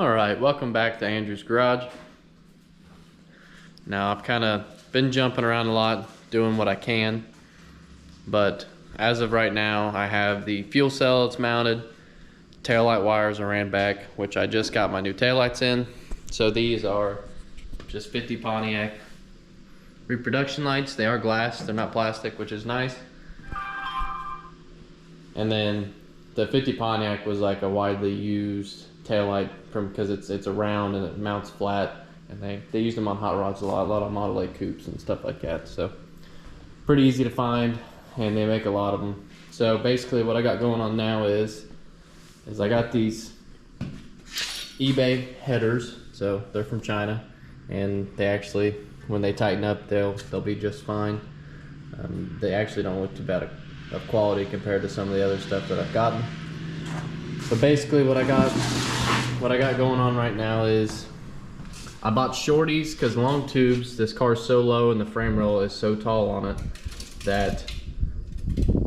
Alright, welcome back to Andrew's Garage. Now I've kind of been jumping around a lot, doing what I can, but as of right now I have the fuel cell that's mounted, taillight wires are ran back, which I just got my new taillights in. So these are just 50 Pontiac reproduction lights. They are glass, they're not plastic, which is nice. And then the 50 Pontiac was like a widely used taillight because it's a round and it mounts flat, and they use them on hot rods a lot of Model A coupes and stuff like that. So pretty easy to find, and they make a lot of them. So basically what I got going on now is I got these eBay headers. So they're from China, and they actually, when they tighten up, they'll be just fine. They actually don't look too bad of quality compared to some of the other stuff that I've gotten. But basically what I got going on right now is I bought Shorties because long tubes, this car is so low and the frame rail is so tall on it that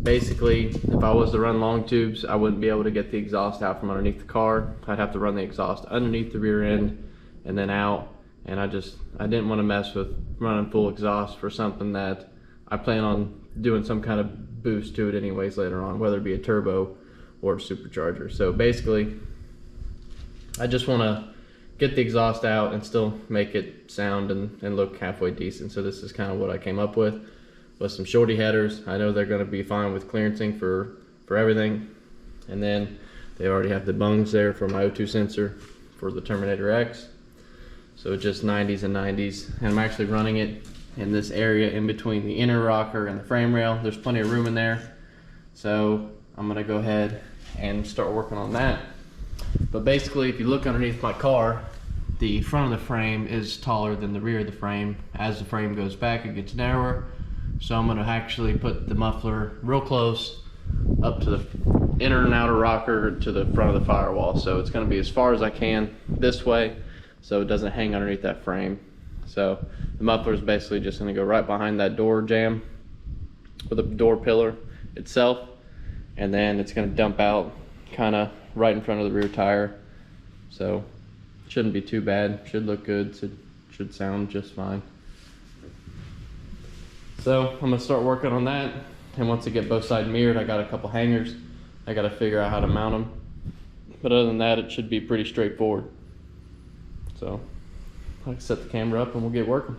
basically if I was to run long tubes, I wouldn't be able to get the exhaust out from underneath the car. I'd have to run the exhaust underneath the rear end and then out, and I didn't want to mess with running full exhaust for something that I plan on doing some kind of boost to it anyways later on, whether it be a turbo or a supercharger. So basically I just want to get the exhaust out and still make it sound and look halfway decent. So this is kind of what I came up with some Shorty Headers. I know they're going to be fine with clearancing for everything. And then they already have the bungs there for my O2 sensor for the Terminator X. So just 90s and 90s. And I'm actually running it in this area in between the inner rocker and the frame rail. There's plenty of room in there. So I'm going to go ahead and start working on that. But basically, if you look underneath my car, the front of the frame is taller than the rear of the frame. As the frame goes back, it gets narrower. So I'm going to actually put the muffler real close up to the inner and outer rocker to the front of the firewall. So it's going to be as far as I can this way, so it doesn't hang underneath that frame. So the muffler is basically just going to go right behind that door jamb with the door pillar itself, and then it's going to dump out kind of right in front of the rear tire. So shouldn't be too bad, should look good, should sound just fine. So I'm gonna start working on that, and once I get both sides mirrored, I got a couple hangers. I gotta figure out how to mount them, but other than that, it should be pretty straightforward. So I'll set the camera up and we'll get working.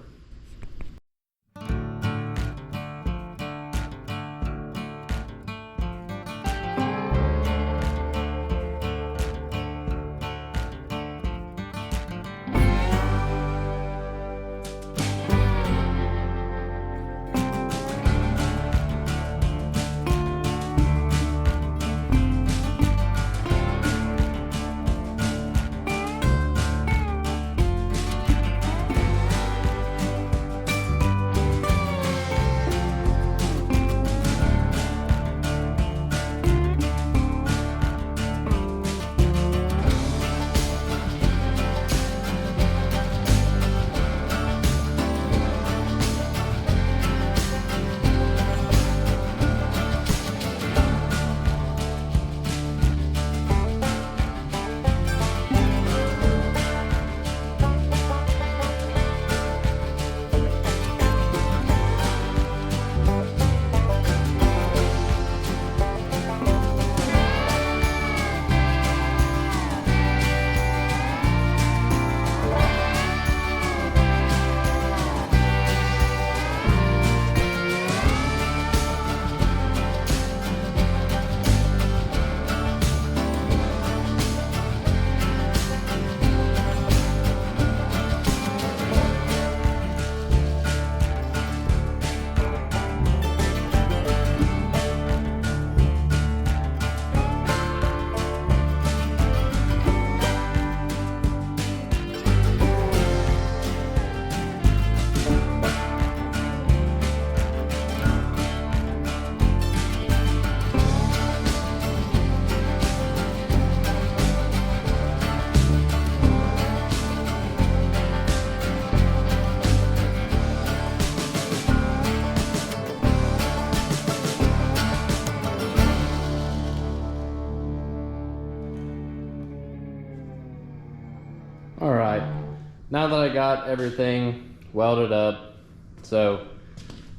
now that I got everything welded up, so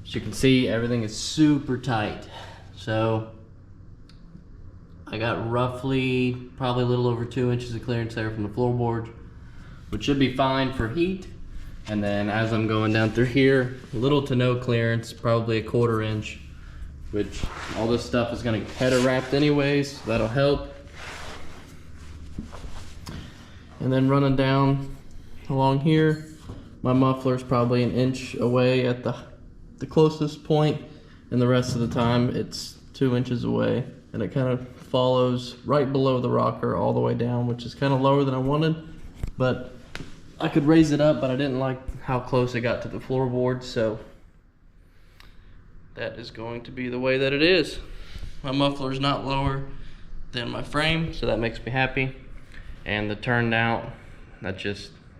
as you can see, everything is super tight. So I got roughly probably a little over 2 inches of clearance there from the floorboard, which should be fine for heat. And then as I'm going down through here, little to no clearance, probably a 1/4 inch, which all this stuff is gonna get header wrapped anyways, so that'll help. And then running down along here, my muffler's probably 1 inch away at the closest point, and the rest of the time it's 2 inches away. And it kind of follows right below the rocker all the way down, which is kind of lower than I wanted, but I could raise it up, but I didn't like how close it got to the floorboard, so that is going to be the way that it is. My muffler is not lower than my frame, so that makes me happy. And the turned out,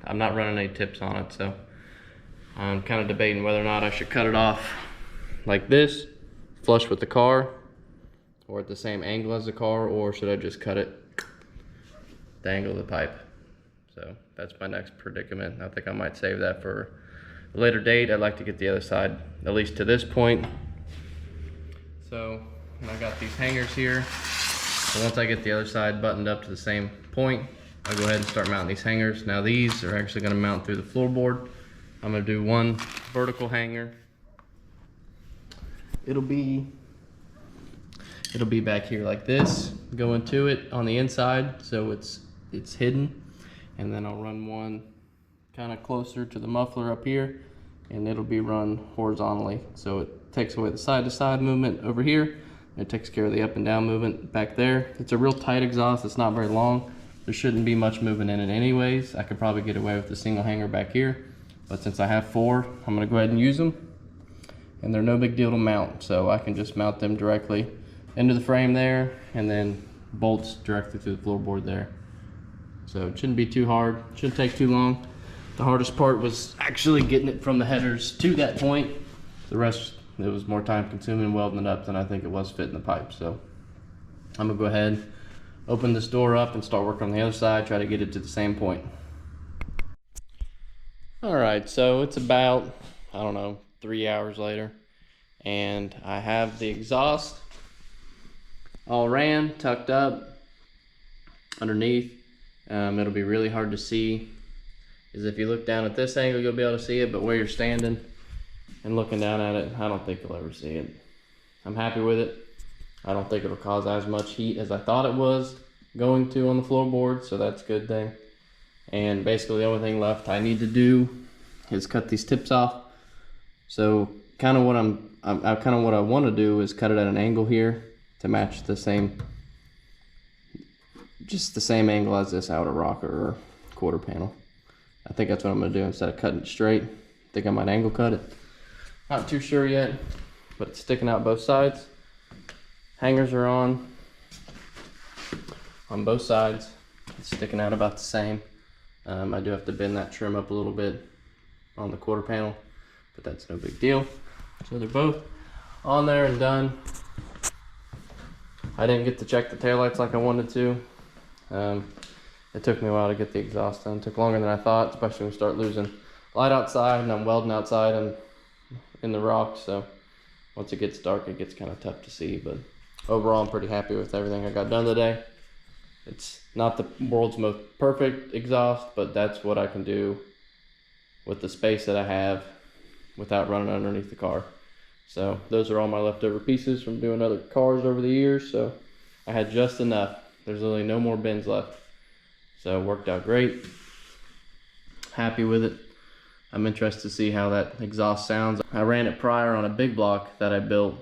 I'm not running any tips on it, so I'm kind of debating whether or not I should cut it off like this, flush with the car, or at the same angle as the car, or should I just cut it the angle of the pipe. So that's my next predicament. I think I might save that for a later date. I'd like to get the other side, at least to this point. So, and I got these hangers here. So once I get the other side buttoned up to the same point, I'll go ahead and start mounting these hangers. Now these are actually gonna mount through the floorboard. I'm gonna do one vertical hanger. It'll be back here like this, going to it on the inside, so it's hidden. And then I'll run one kind of closer to the muffler up here, and it'll be run horizontally. So it takes away the side to side movement over here, and it takes care of the up and down movement back there. It's a real tight exhaust, it's not very long. There shouldn't be much movement in it anyways. I could probably get away with the single hanger back here, but since I have 4, I'm gonna go ahead and use them. And they're no big deal to mount, so I can just mount them directly into the frame there, and then bolts directly through the floorboard there. So it shouldn't be too hard, shouldn't take too long. The hardest part was actually getting it from the headers to that point. The rest, it was more time consuming welding it up than I think it was fitting the pipe. So I'm gonna go ahead, open this door up and start working on the other side, try to get it to the same point. All right, so it's about, I don't know, 3 hours later, and I have the exhaust all ran, tucked up underneath. It'll be really hard to see, is if you look down at this angle you'll be able to see it, but where you're standing and looking down at it, I don't think you'll ever see it. I'm happy with it. I don't think it'll cause as much heat as I thought it was going to on the floorboard, so that's a good thing. And basically the only thing left I need to do is cut these tips off. So kind of what I want to do is cut it at an angle here to match the same, just the same angle as this outer rocker or quarter panel. I think that's what I'm going to do instead of cutting it straight. I think I might angle cut it. Not too sure yet, but it's sticking out both sides. Hangers are on both sides. It's sticking out about the same. I do have to bend that trim up a little bit on the quarter panel, but that's no big deal. So they're both on there and done. I didn't get to check the taillights like I wanted to. It took me a while to get the exhaust done. It took longer than I thought, especially when we start losing light outside and I'm welding outside and in the rocks. So once it gets dark, it gets kind of tough to see. But overall, I'm pretty happy with everything I got done today. It's not the world's most perfect exhaust, but that's what I can do with the space that I have without running underneath the car. So those are all my leftover pieces from doing other cars over the years. So I had just enough. There's really no more bins left. So it worked out great. Happy with it. I'm interested to see how that exhaust sounds. I ran it prior on a big block that I built,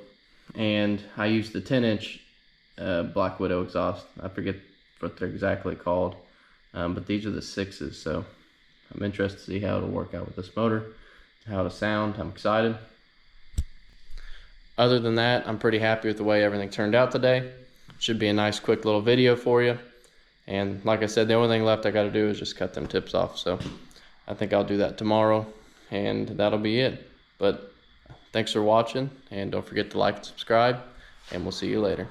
and I used the 10-inch Black Widow exhaust. I forget what they're exactly called, but these are the 6s. So I'm interested to see how it'll work out with this motor, how it'll sound. I'm excited. Other than that, I'm pretty happy with the way everything turned out today. Should be a nice quick little video for you. And like I said, the only thing left I got to do is just cut them tips off. So I think I'll do that tomorrow, and that'll be it. But thanks for watching, and don't forget to like and subscribe, and we'll see you later.